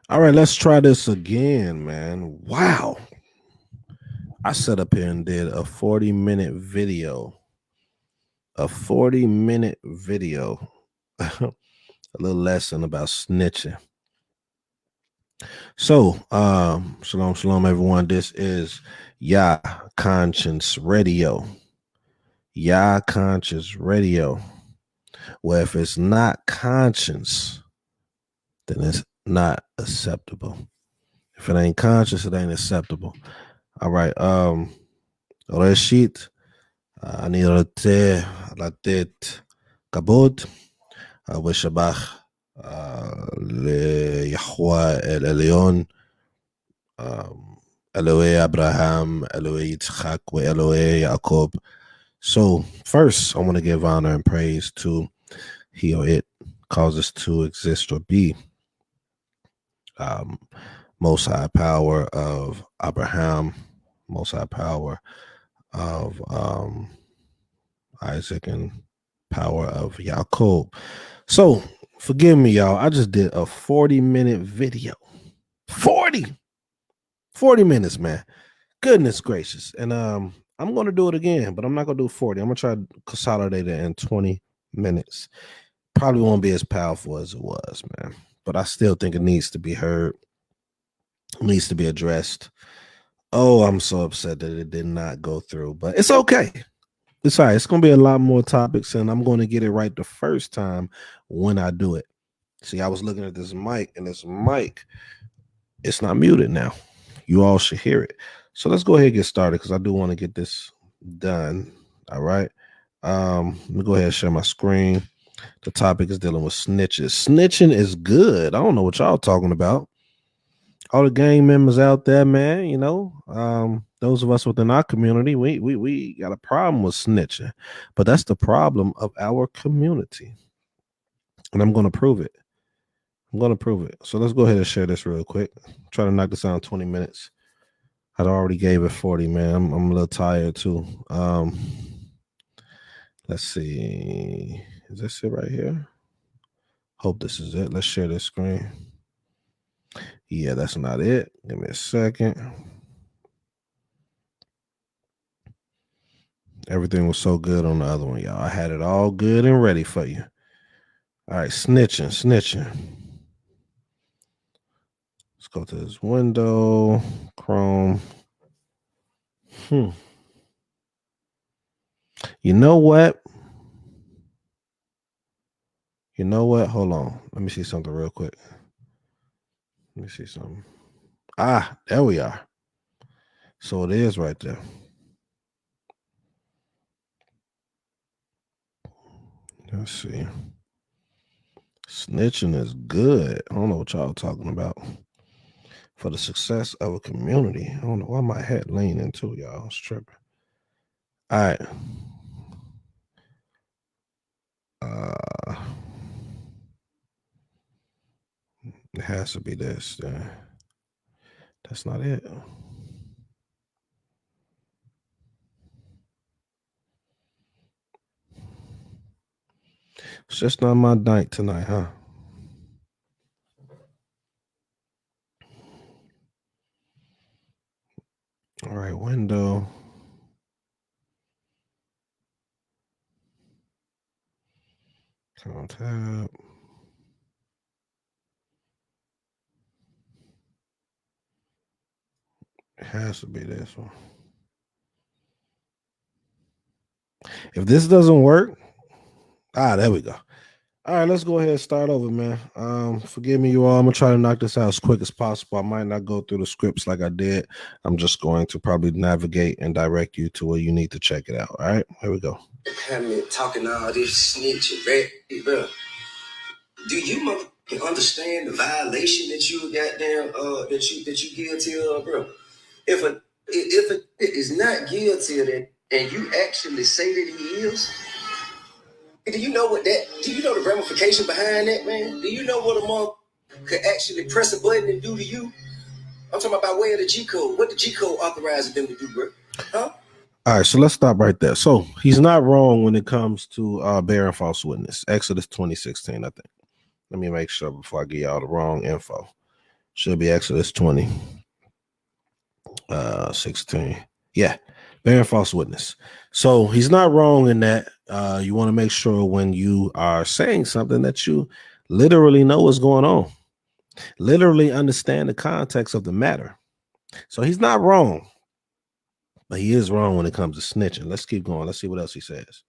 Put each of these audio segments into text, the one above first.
All right, let's try this again, man. Wow. I sat up here and did a 40-minute video. A 40-minute video. A little lesson about snitching. So, shalom, shalom, everyone. This is Yah Conscience Radio. Yah Conscience Radio. Well, if it's not conscience, then it's not acceptable. If it ain't conscious, it ain't acceptable. All right. ראשית, אני רוצה לתת כבוד ושבח ליחווה אל עליון, אלוהי אברהם, אלוהי יצחק ואלוהי יעקב. So first, I want to give honor and praise to he or it causes to exist or be. Most high power of Abraham, most high power of Isaac, and power of Yaakov. So forgive me, y'all. I just did a 40-minute video. 40 minutes, man. Goodness gracious. And I'm going to do it again, but I'm not going to do 40. I'm going to try to consolidate it in 20 minutes. Probably won't be as powerful as it was, man. But I still think it needs to be heard. It needs to be addressed. Oh, I'm so upset that it did not go through, but it's okay. It's all right. It's going to be a lot more topics, and I'm going to get it right the first time when I do it. See, I was looking at this mic, and this mic, it's not muted now. You all should hear it. So let's go ahead and get started because I do want to get this done. All right. Let me go ahead and share my screen. The topic is dealing with snitches. Snitching is good. I don't know what y'all talking about. All the gang members out there, man, you know, those of us within our community, we got a problem with snitching, but that's the problem of our community. And I'm going to prove it. So let's go ahead and share this real quick. Try to knock this out in 20 minutes. I'd already gave it 40, man. I'm a little tired too. Let's see. Is this it right here? Hope this is it. Let's share this screen. Yeah, that's not it. Give me a second. Everything was so good on the other one, y'all. I had it all good and ready for you. All right, snitching. Let's go to this window, Chrome. You know what? Hold on. Let me see something real quick. Let me see something. Ah, there we are. So it is right there. Let's see. Snitching is good. I don't know what y'all talking about. For the success of a community. I don't know why my head leaning into y'all. I was tripping. All right. It has to be this. That's not it. It's just not my night tonight, huh? All right, window. Tab. It has to be this one. If this doesn't work, there we go. All right, let's go ahead and start over, man. Forgive me, you all. I'm gonna try to knock this out as quick as possible. I might not go through the scripts like I did. I'm just going to probably navigate and direct you to where you need to check it out. All right, here we go. Talking all this snitching, right, bro? Do you understand the violation that you goddamn that you guilty of, bro? If it is not guilty of that, and you actually say that he is, do you know do you know the ramification behind that, man? Do you know what a monk could actually press a button and do to you? I'm talking about by way of the G code. What the G code authorizes them to do, bro? Huh? All right, so let's stop right there. So he's not wrong when it comes to bearing false witness. Exodus 20:16, I think. Let me make sure before I give y'all the wrong info. Should be Exodus 20, 16. Yeah, bearing false witness. So he's not wrong in that. You want to make sure when you are saying something that you literally know what's going on, literally understand the context of the matter. So he's not wrong, but he is wrong when it comes to snitching. Let's keep going. Let's see what else he says.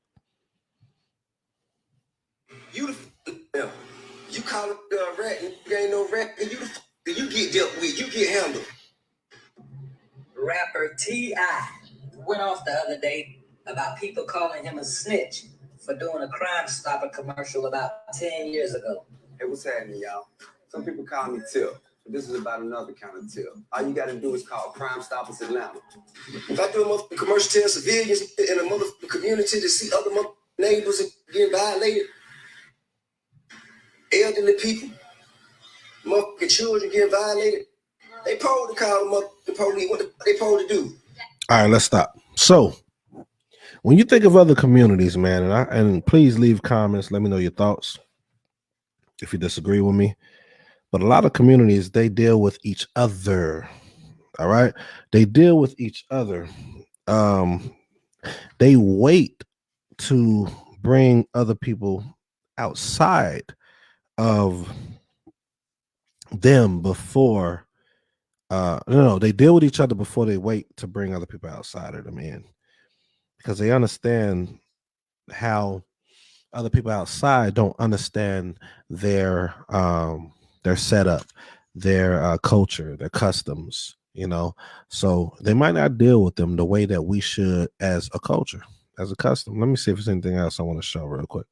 You you call it a rat and you ain't no rat, and you get dealt with, you get handled. Rapper T.I. went off the other day about people calling him a snitch for doing a Crime Stopper commercial about 10 years ago. Hey, what's happening, y'all? Some people call me Tip, but this is about another kind of tip. All you got to do is call Crime Stoppers Atlanta. If I do a motherfucking commercial to civilians in a motherfucking community to see other neighbors getting violated, elderly people, motherfucking children getting violated, they supposed to call the motherfucking police. What they supposed to do? All right, let's stop. So when you think of other communities, man, and please leave comments, let me know your thoughts if you disagree with me. But a lot of communities, they deal with each other. All right, they deal with each other. They wait to bring other people outside of them before they deal with each other before they wait to bring other people outside of them in, because they understand how other people outside don't understand their setup, their culture, their customs, so they might not deal with them the way that we should as a culture, as a custom. Let me see if there's anything else I want to show real quick.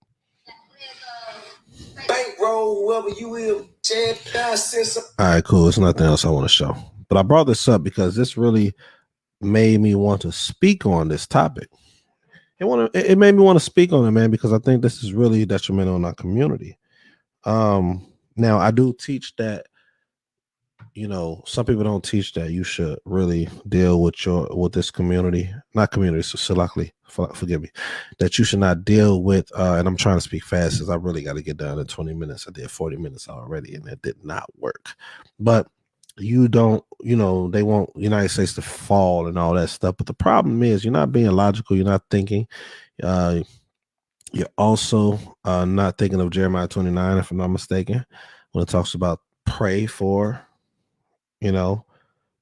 Bankroll, whoever you will, all right, cool. There's nothing else I want to show, but I brought this up because this really made me want to speak on this topic. It made me want to speak on it, man, because I think this is really detrimental in our community. Now I do teach that, some people don't teach that you should really deal with this community, not community. So luckily, forgive me, that you should not deal with. And I'm trying to speak fast because I really got to get done in 20 minutes. I did 40 minutes already, and it did not work. But you don't, they want United States to fall and all that stuff. But the problem is you're not being logical. You're not thinking. You're also not thinking of Jeremiah 29, if I'm not mistaken, when it talks about pray for,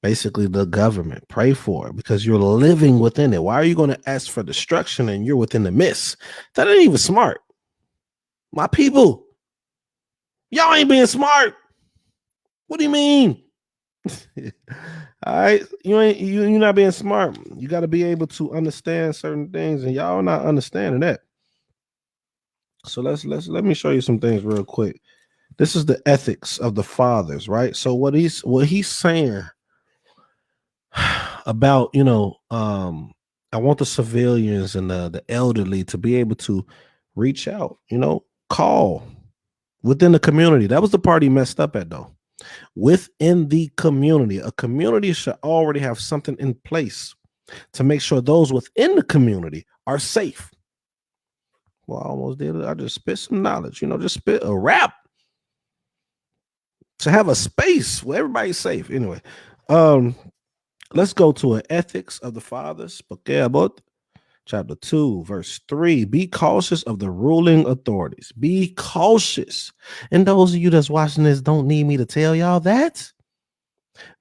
basically the government. Pray for it because you're living within it. Why are you going to ask for destruction and you're within the midst? That ain't even smart. My people, y'all ain't being smart. What do you mean? All right, you're not being smart. You got to be able to understand certain things, and y'all not understanding that. So let me show you some things real quick. This is the ethics of the fathers, right? So what he's saying about, I want the civilians and the elderly to be able to reach out, call within the community. That was the part he messed up at, though. Within the community, a community should already have something in place to make sure those within the community are safe. Well, I almost did it. I just spit some knowledge, just spit a rap to have a space where everybody's safe. Anyway, let's go to an ethics of the fathers. Chapter 2, verse 3. Be cautious of the ruling authorities. Be cautious. And those of you that's watching this don't need me to tell y'all that.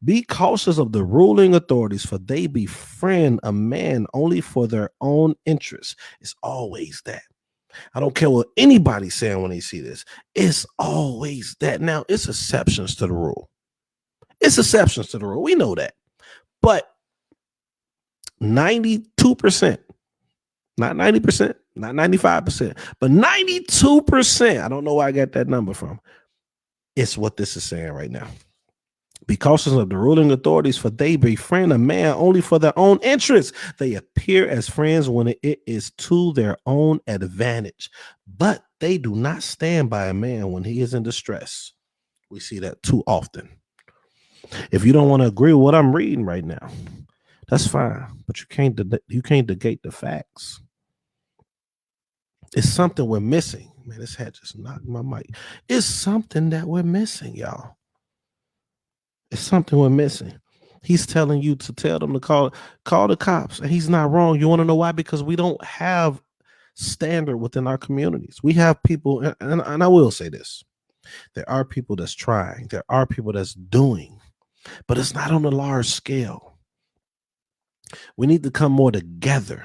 Be cautious of the ruling authorities, for they befriend a man only for their own interests. It's always that. I don't care what anybody's saying when they see this. It's always that. Now, it's exceptions to the rule. It's exceptions to the rule. We know that. But 92%, not 90%, not 95%, but 92%, I don't know where I got that number from. It's what this is saying right now. Be cautious of the ruling authorities, for they befriend a man only for their own interests. They appear as friends when it is to their own advantage, but they do not stand by a man when he is in distress. We see that too often. If you don't want to agree with what I'm reading right now, that's fine, but you can't negate the facts. It's something we're missing. Man, this hat just knocked my mic. It's something that we're missing, y'all. It's something we're missing. He's telling you to tell them to call the cops, and he's not wrong. You want to know why? Because we don't have standard within our communities. We have people, and I will say this: there are people that's trying, there are people that's doing, but it's not on a large scale. We need to come more together,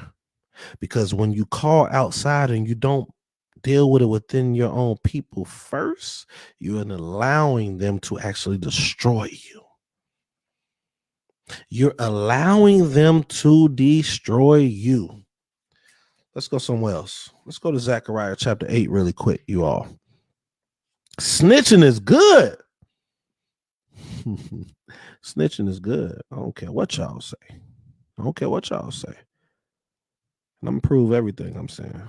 because when you call outside and you don't deal with it within your own people first, you're allowing them to actually destroy you. You're allowing them to destroy you. Let's go somewhere else. Let's go to Zechariah chapter 8 really quick, you all. Snitching is good. Snitching is good. I don't care what y'all say. I don't care what y'all say. And I'm gonna prove everything I'm saying.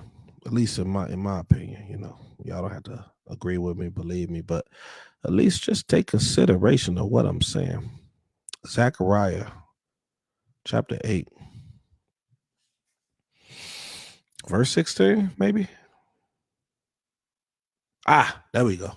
At least in my opinion, Y'all don't have to agree with me, believe me, but at least just take consideration of what I'm saying. Zechariah chapter 8. Verse 16, maybe. There we go.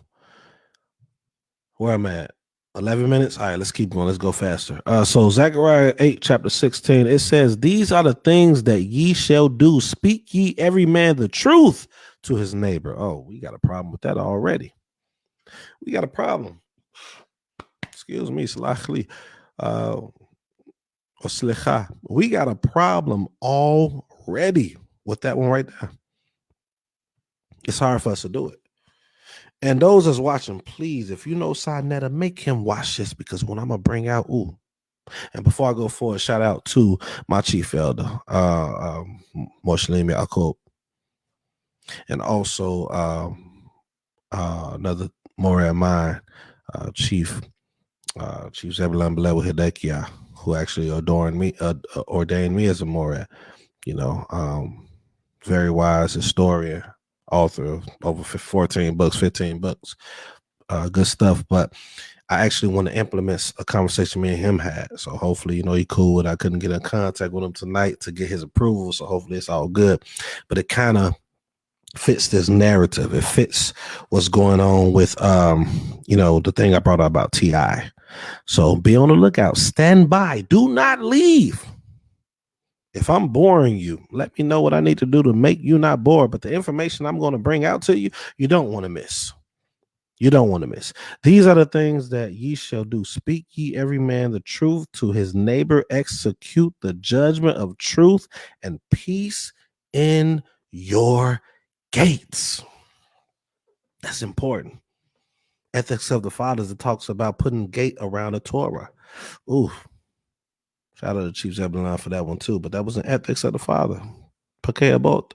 Where I'm at. 11 minutes. All right, let's keep going. Let's go faster. So Zechariah 8, chapter 16, it says, "These are the things that ye shall do. Speak ye every man the truth to his neighbor." Oh, we got a problem with that already. We got a problem. Excuse me, slachli. Or slicha. We got a problem already with that one right there. It's hard for us to do it. And those that's watching, please, if you know Sinetta, make him watch this, because when I'm gonna bring out, and before I go forward, shout out to my chief elder, Moshe Yaakov, and also another more of mine, Chief Zebulon Belewa Hidekia, who actually ordained me as a Morad. Very wise historian, author of over 14 books, 15 books, good stuff. But I actually want to implement a conversation me and him had. So hopefully, he cool. And I couldn't get in contact with him tonight to get his approval. So hopefully it's all good. But it kind of fits this narrative. It fits what's going on with, the thing I brought up about T.I. So be on the lookout. Stand by. Do not leave. If I'm boring you, let me know what I need to do to make you not bored. But the information I'm going to bring out to you, you don't want to miss. You don't want to miss. These are the things that ye shall do. Speak ye every man the truth to his neighbor. Execute the judgment of truth and peace in your gates. That's important. Ethics of the Fathers, it talks about putting gate around the Torah. Ooh. Shout out to Chief Zebulon for that one too. But that was an ethics of the Father. Pakei.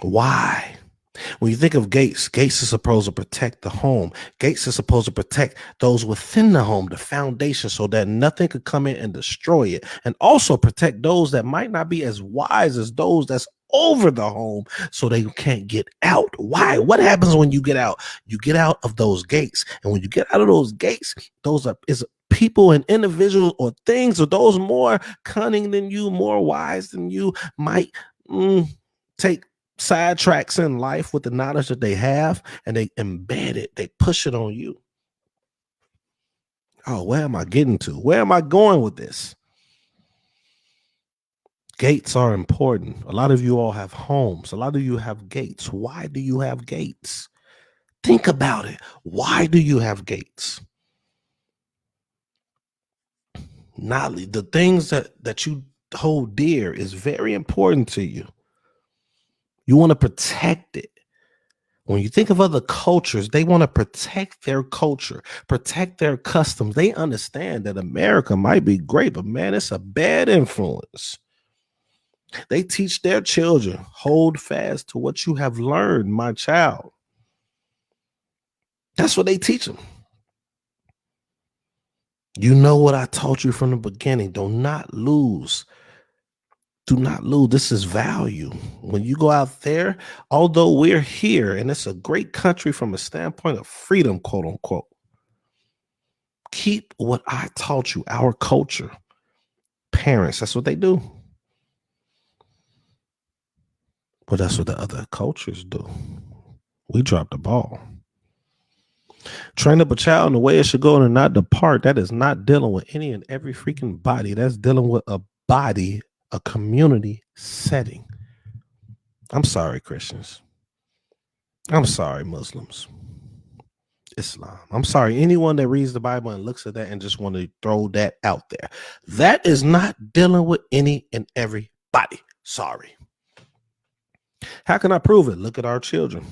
Why? When you think of gates, gates are supposed to protect the home. Gates are supposed to protect those within the home, the foundation, so that nothing could come in and destroy it. And also protect those that might not be as wise as those that's over the home, so they can't get out. Why? What happens when you get out? You get out of those gates. And when you get out of those gates, is people and individuals or things, or those more cunning than you, more wise than you, might take sidetracks in life with the knowledge that they have, and they embed it. They push it on you. Oh, where am I getting to? Where am I going with this? Gates are important. A lot of you all have homes. A lot of you have gates. Why do you have gates? Think about it. Why do you have gates? Knowledge, the things that you hold dear, is very important to you. You want to protect it. When you think of other cultures, they want to protect their culture, protect their customs. They understand that America might be great, but man, it's a bad influence. They teach their children, hold fast to what you have learned, my child. That's what they teach them. You know what I taught you from the beginning. Do not lose. Do not lose. This is value. When you go out there, although we're here and it's a great country from a standpoint of freedom, quote unquote, keep what I taught you, our culture. Parents, that's what they do. But that's what the other cultures do. We drop the ball. Train up a child in the way it should go and not depart. That is not dealing with any and every freaking body. That's dealing with a body, a community setting. I'm sorry, Christians. I'm sorry, Muslims. Islam. I'm sorry, anyone that reads the Bible and looks at that and just want to throw that out there. That is not dealing with any and every body. Sorry. How can I prove it? Look at our children.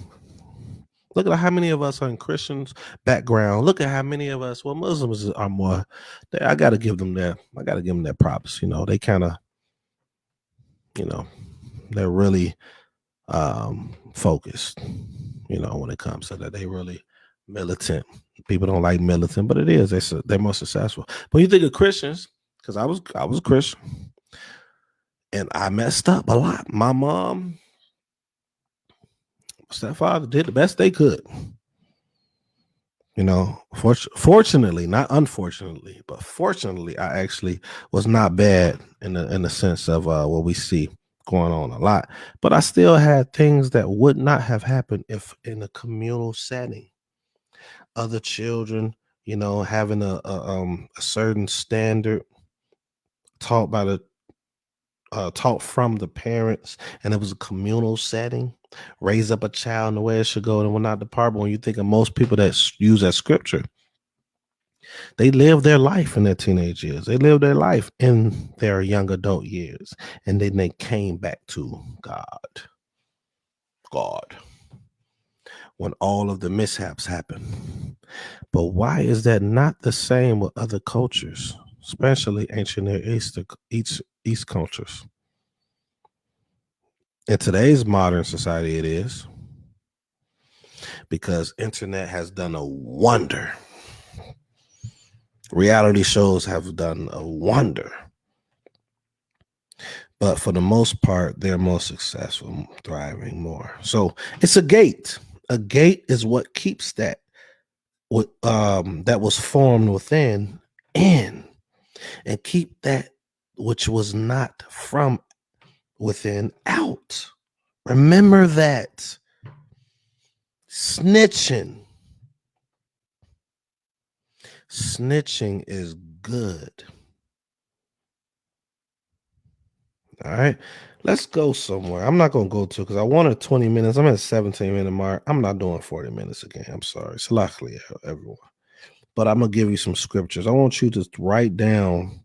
Look at how many of us are in Christians background. Look at how many of us, well, Muslims are more. I got to give them their. I got to give them their props. You know, they kind of, you know, they're really focused. You know, when it comes to that, they really militant. People don't like militant, but it is. They're more successful. But you think of Christians, because I was a Christian, and I messed up a lot. My mom, stepfather did the best they could. You know, fortunately, not unfortunately, but fortunately, I actually was not bad in the sense of what we see going on a lot. But I still had things that would not have happened if in a communal setting. Other children, you know, having a certain standard taught by the taught from the parents, and it was a communal setting. Raise up a child in the way it should go and will not depart. But when you think of most people that use that scripture, they live their life in their teenage years. They live their life in their young adult years, and then they came back to God, when all of the mishaps happen. But why is that not the same with other cultures, especially ancient Near East cultures? In today's modern society, it is, because internet has done a wonder. Reality shows have done a wonder. But for the most part, they're more successful, thriving more. So it's a gate. A gate is what keeps that that was formed within in, and keep that which was not from within out. Remember that. Snitching is good. All right, let's go somewhere. I'm not going to go to, because I wanted 20 minutes. I'm at 17-minute mark. I'm not doing 40 minutes again. I'm sorry. Salahli, everyone. But I'm going to give you some scriptures. I want you to write down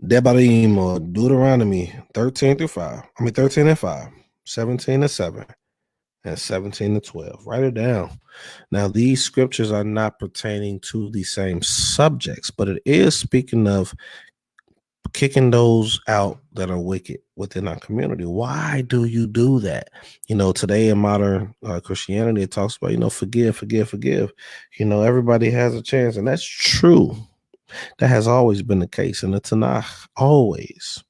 Devarim or Deuteronomy 13 through 5. 13 and 5, 17 and 7, and 17 and 12. Write it down. Now, these scriptures are not pertaining to the same subjects, but it is speaking of kicking those out that are wicked within our community. Why do you do that? You know, today in modern Christianity, it talks about, you know, forgive. You know, everybody has a chance, and that's true. That has always been the case in the Tanakh, always.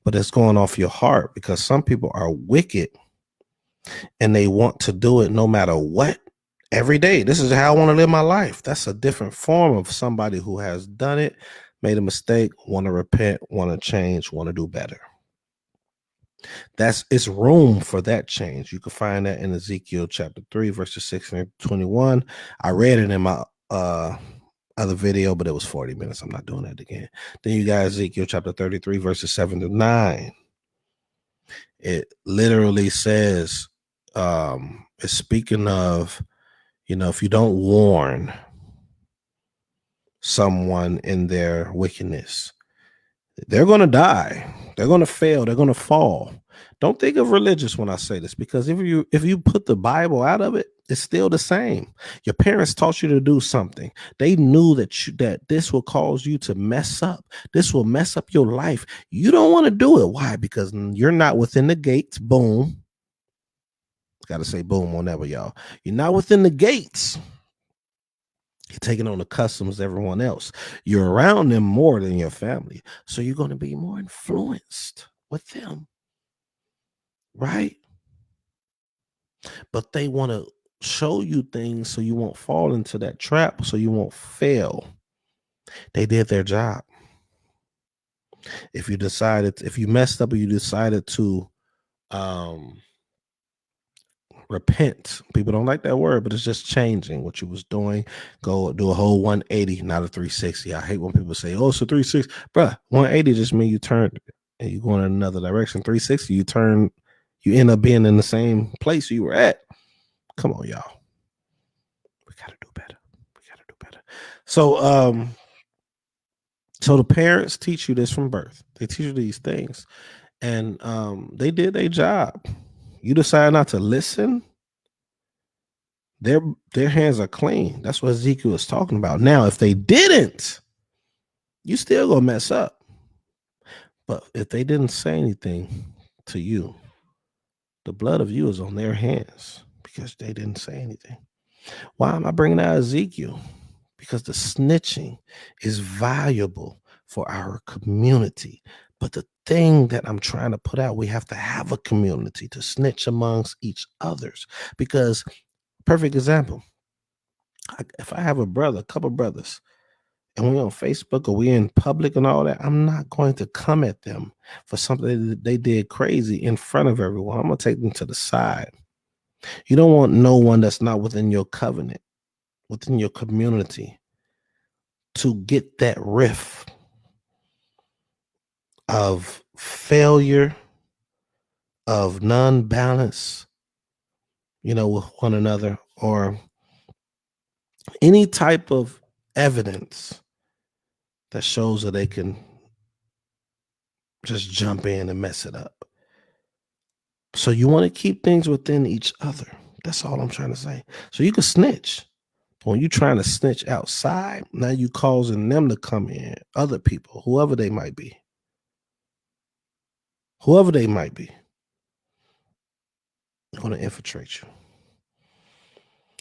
But it's going off your heart, because some people are wicked and they want to do it no matter what. Every day, this is how I want to live my life. That's a different form of somebody who has done it, made a mistake, want to repent, want to change, want to do better. It's room for that change. You can find that in Ezekiel chapter 3, verses 6 and 21. I read it in my other video, but it was 40 minutes. I'm not doing that again. Then you got Ezekiel chapter 33, verses 7 to 9. It literally says, it's speaking of, you know, if you don't warn someone in their wickedness, they're going to die. They're going to fail. They're going to fall. Don't think of religious when I say this, because if you put the Bible out of it, it's still the same. Your parents taught you to do something. They knew that this will cause you to mess up. This will mess up your life. You don't want to do it. Why? Because you're not within the gates. Boom. Got to say boom on that one, y'all. You're not within the gates. You're taking on the customs of everyone else. You're around them more than your family. So you're going to be more influenced with them. Right? But they want to show you things so you won't fall into that trap, so you won't fail. They did their job. If you messed up or you decided to Repent. People don't like that word, but it's just changing what you was doing. Go do a whole 180, not a 360. I hate when people say, "Oh, it's a 360." Bruh, 180 just means you turned and you going in another direction. 360, you turn, you end up being in the same place you were at. Come on, y'all. We gotta do better. We gotta do better. So the parents teach you this from birth. They teach you these things. And they did their job. You decide not to listen, their hands are clean. That's what Ezekiel is talking about. Now, if they didn't, you still gonna mess up. But if they didn't say anything to you, the blood of you is on their hands because they didn't say anything. Why am I bringing out Ezekiel? Because the snitching is valuable for our community. But the thing that I'm trying to put out, we have to have a community to snitch amongst each others. Because, perfect example, if I have a couple brothers, and we on Facebook or we in public and all that, I'm not going to come at them for something that they did crazy in front of everyone. I'm gonna take them to the side. You don't want no one that's not within your covenant, within your community, to get that riff of failure, of non-balance, with one another, or any type of evidence that shows that they can just jump in and mess it up. So you want to keep things within each other. That's all I'm trying to say. So you can snitch. When you're trying to snitch outside, now you causing them to come in, other people, whoever they might be. Whoever they might be. They're going to infiltrate you.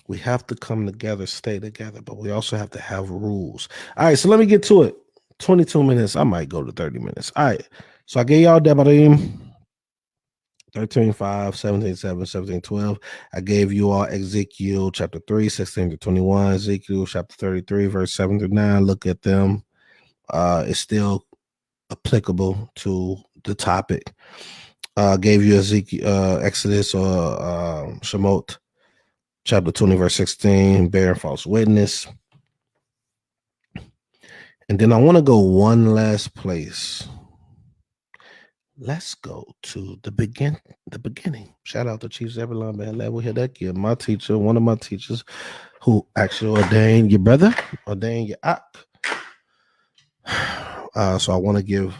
We have to come together, stay together, but we also have to have rules. All right, so let me get to it. 22 minutes. I might go to 30 minutes. All right. So I gave y'all Devarim 13:5, 17:7, 17:12. I gave you all Ezekiel chapter 3, 16 to 21, Ezekiel chapter 33, verse 7 to 9. Look at them. It's still applicable to the topic. Gave you Ezekiel, Exodus or Shemot chapter 20, verse 16, bearing false witness. And then I want to go one last place. Let's go to the beginning. Shout out to Chief Zebulon Ben Level Hidekia, my teacher, one of my teachers, who actually ordained your brother, ordained your ak. So I want to give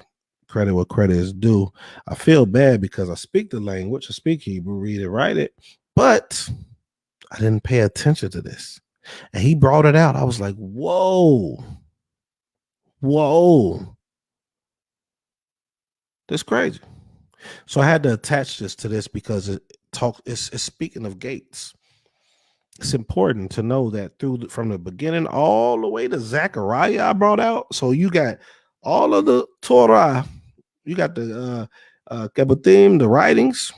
credit where credit is due. I feel bad because I speak the language, I speak Hebrew, read it, write it, but I didn't pay attention to this. And he brought it out. I was like, whoa. That's crazy. So I had to attach this to this because it's speaking of gates. It's important to know that from the beginning all the way to Zechariah I brought out. So you got all of the Torah, you got the Kebutim, the writings,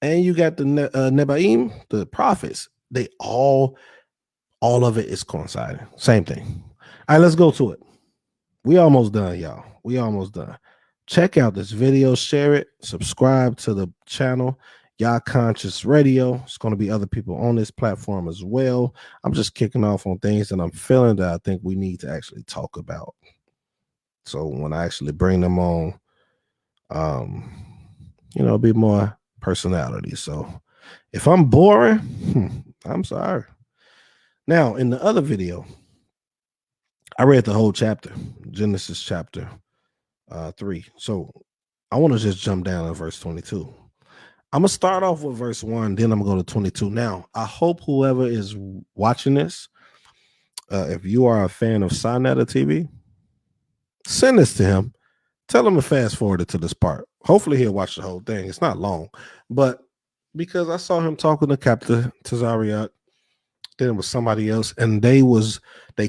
and you got the Nebaim, the prophets. They all of it is coinciding. Same thing. All right, let's go to it. We almost done, y'all. We almost done. Check out this video, share it, subscribe to the channel, Y'all Conscious Radio. It's going to be other people on this platform as well. I'm just kicking off on things that I'm feeling that I think we need to actually talk about. So when I actually bring them on, be more personality. So if I'm boring, I'm sorry. Now, in the other video, I read the whole chapter, Genesis chapter 3. So I want to just jump down to verse 22. I'm going to start off with verse 1, then I'm going to go to 22. Now, I hope whoever is watching this, if you are a fan of Sinetta TV, send this to him. Tell him to fast forward it to this part. Hopefully he'll watch the whole thing. It's not long. But because I saw him talking to Captain Tazariot, then it was somebody else, and they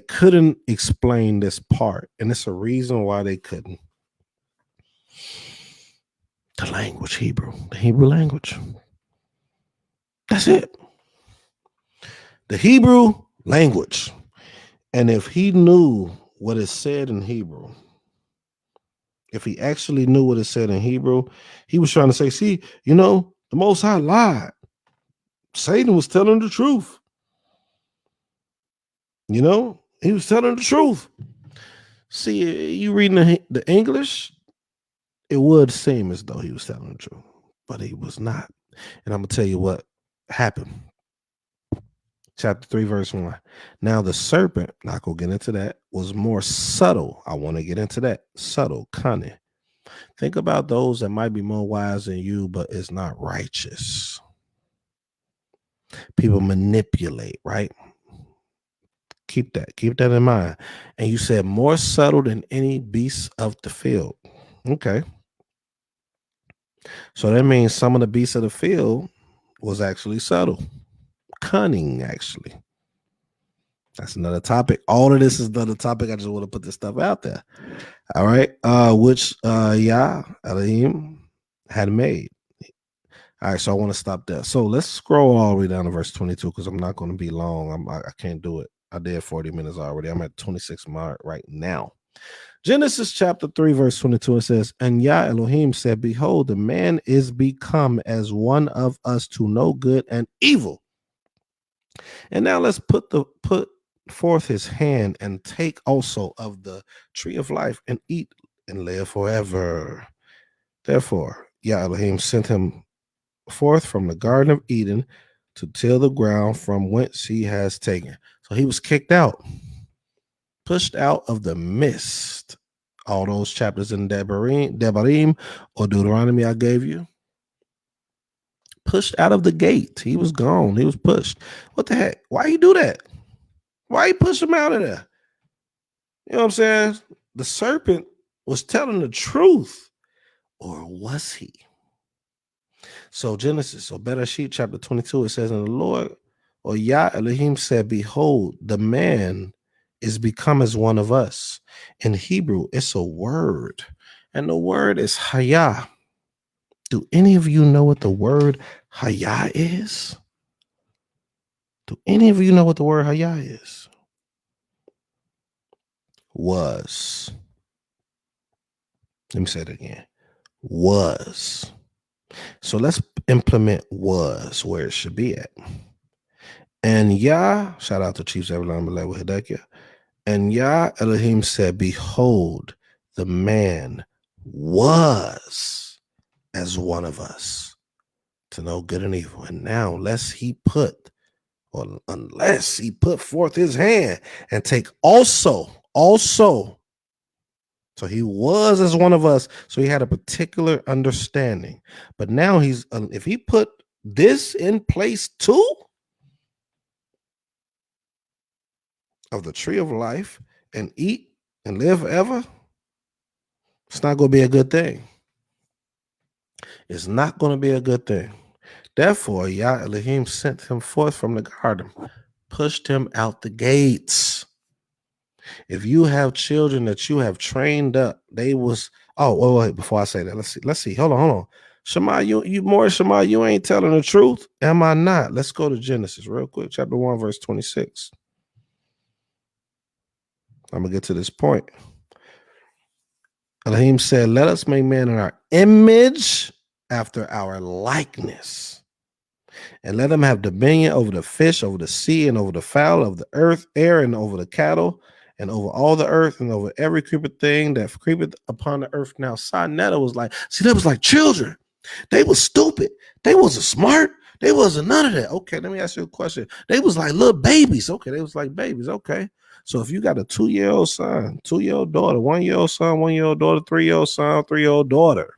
couldn't explain this part. And it's a reason why they couldn't. The language, the Hebrew language. That's it. The Hebrew language. And if he knew what it said in Hebrew, if he actually knew what it said in Hebrew, he was trying to say, see, the Most High lied. Satan was telling the truth. You know, he was telling the truth. See, you reading the English, it would seem as though he was telling the truth, but he was not. And I'm going to tell you what happened. Chapter 3, verse 1. Now the serpent, not going to get into that, was more subtle. I want to get into that. Subtle, cunning. Think about those that might be more wise than you, but is not righteous. People manipulate, right? Keep that in mind. And you said more subtle than any beast of the field. Okay. So that means some of the beasts of the field was actually subtle, cunning, actually. That's another topic. All of this is another topic. I just want to put this stuff out there. All right. Which Yah Elohim had made. All right, so I want to stop there. So let's scroll all the way down to verse 22 because I'm not going to be long. I can't do it. I did 40 minutes already. I'm at 26 mark right now. Genesis chapter 3, verse 22, it says, And Yah Elohim said, Behold, the man is become as one of us to know good and evil. And now let's put forth his hand and take also of the tree of life and eat and live forever. Therefore, Yah Elohim sent him forth from the Garden of Eden to till the ground from whence he has taken. So he was kicked out, pushed out of the midst. All those chapters in Devarim or Deuteronomy I gave you. Pushed out of the gate. He was gone. He was pushed. What the heck? Why you do that? Why you push him out of there? You know what I'm saying? The serpent was telling the truth. Or was he? So Genesis, or Bereshit chapter 22, it says, And the Lord, or Yah Elohim said, Behold, the man is become as one of us. In Hebrew, it's a word. And the word is Hayah. Do any of you know what the word Hayah is? Do any of you know what the word Hayah is? Was. Let me say it again. Was. So let's implement was where it should be at. And Yah, shout out to Chiefs Everline Malay with Hidekia. And Yah Elohim said, Behold, the man was as one of us to know good and evil. And now unless he put forth his hand and take also. So he was as one of us. So he had a particular understanding. But now he's, if he put this in place too, of the tree of life and eat and live forever, it's not going to be a good thing. It's not going to be a good thing. Therefore, Yah Elohim sent him forth from the garden, pushed him out the gates. If you have children that you have trained up, they was, wait, before I say that, let's see. Hold on. Shema, Shema, you ain't telling the truth. Am I not? Let's go to Genesis real quick. Chapter 1, verse 26. I'm going to get to this point. Elohim said, Let us make man in our image after our likeness. And let them have dominion over the fish, over the sea, and over the fowl of the earth, air, and over the cattle, and over all the earth, and over every creeping thing that creepeth upon the earth. Now, Sinetta was like, they was like children. They was stupid. They wasn't smart. They wasn't none of that. Okay, let me ask you a question. They was like little babies. Okay, they was like babies. Okay. So if you got a 2-year-old son, 2-year-old daughter, 1-year-old son, 1-year-old daughter, 3-year-old son, 3-year-old daughter,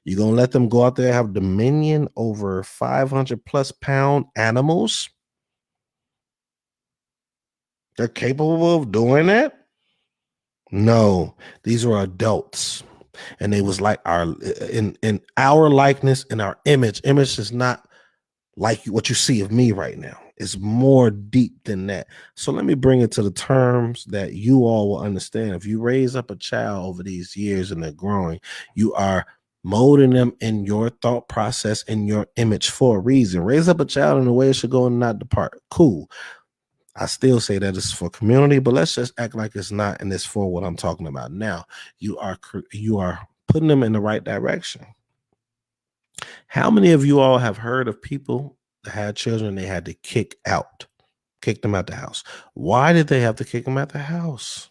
you're going to let them go out there and have dominion over 500 plus pound animals? They're capable of doing that? No, these are adults. And they was like in our likeness, in our image. Image is not like what you see of me right now. It's more deep than that. So let me bring it to the terms that you all will understand. If you raise up a child over these years and they're growing, you are molding them in your thought process, in your image for a reason. Raise up a child in the way it should go and not depart. Cool. I still say that it's for community, but let's just act like it's not, and it's for what I'm talking about now. You are putting them in the right direction. How many of you all have heard of people that had children they had to kick them out the house? Why did they have to kick them out the house?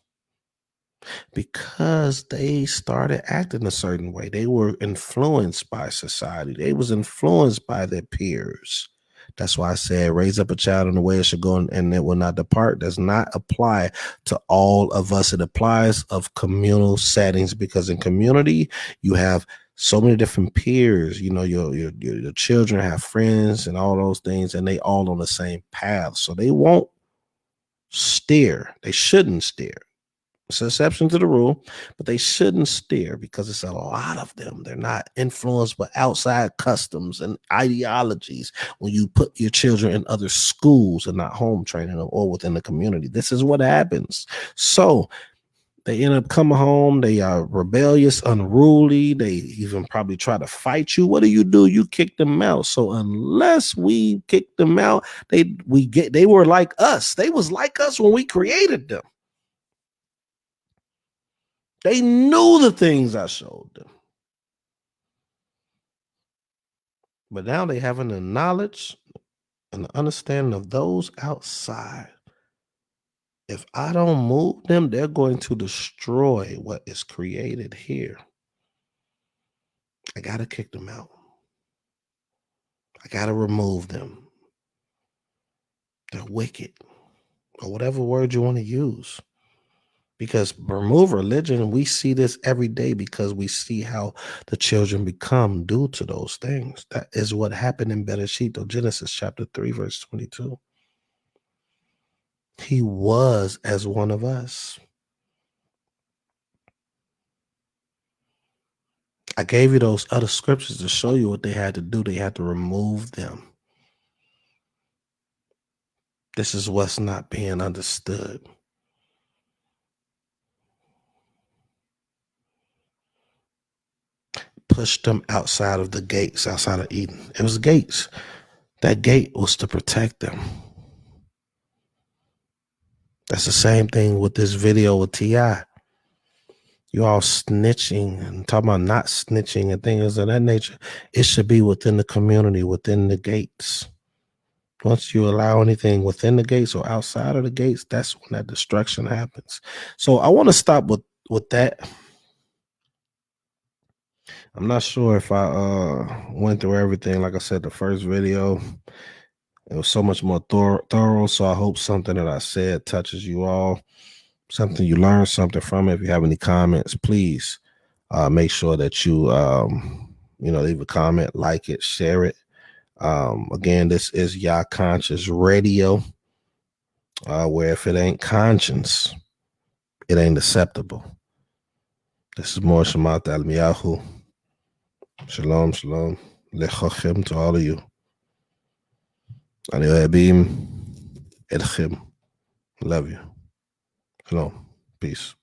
Because they started acting a certain way. They were influenced by society. They was influenced by their peers. That's why I said raise up a child in the way it should go and it will not depart. Does not apply to all of us. It applies of communal settings because in community you have so many different peers. You know, your children have friends and all those things, and they all on the same path. So they won't steer. They shouldn't steer. It's an exception to the rule, but they shouldn't steer because it's a lot of them. They're not influenced by outside customs and ideologies when you put your children in other schools and not home training them or within the community. This is what happens. So they end up coming home. They are rebellious, unruly. They even probably try to fight you. What do? You kick them out. So unless we kick them out, they were like us. They was like us when we created them. They knew the things I showed them. But now they having the knowledge and the understanding of those outside. If I don't move them, they're going to destroy what is created here. I got to kick them out. I got to remove them. They're wicked, or whatever word you want to use. Because remove religion, we see this every day because we see how the children become due to those things. That is what happened in Bereshit, or Genesis chapter 3, verse 22. He was as one of us. I gave you those other scriptures to show you what they had to do. They had to remove them. This is what's not being understood. Pushed them outside of the gates, outside of Eden. It was gates. That gate was to protect them. That's the same thing with this video with T.I. You all snitching and talking about not snitching and things of that nature. It should be within the community, within the gates. Once you allow anything within the gates or outside of the gates, that's when that destruction happens. So I want to stop with that. I'm not sure if I went through everything. Like I said, the first video, it was so much more thorough. So I hope something that I said touches you all, something you learned something from it. If you have any comments, please make sure that you leave a comment, like it, share it. Again, this is Yah Conscious Radio, where if it ain't conscience, it ain't acceptable. This is more Shemat Al Miyahu. Shalom, shalom. Lechochem to all of you. Ani Ohabim Edchem. Love you. Shalom. Peace.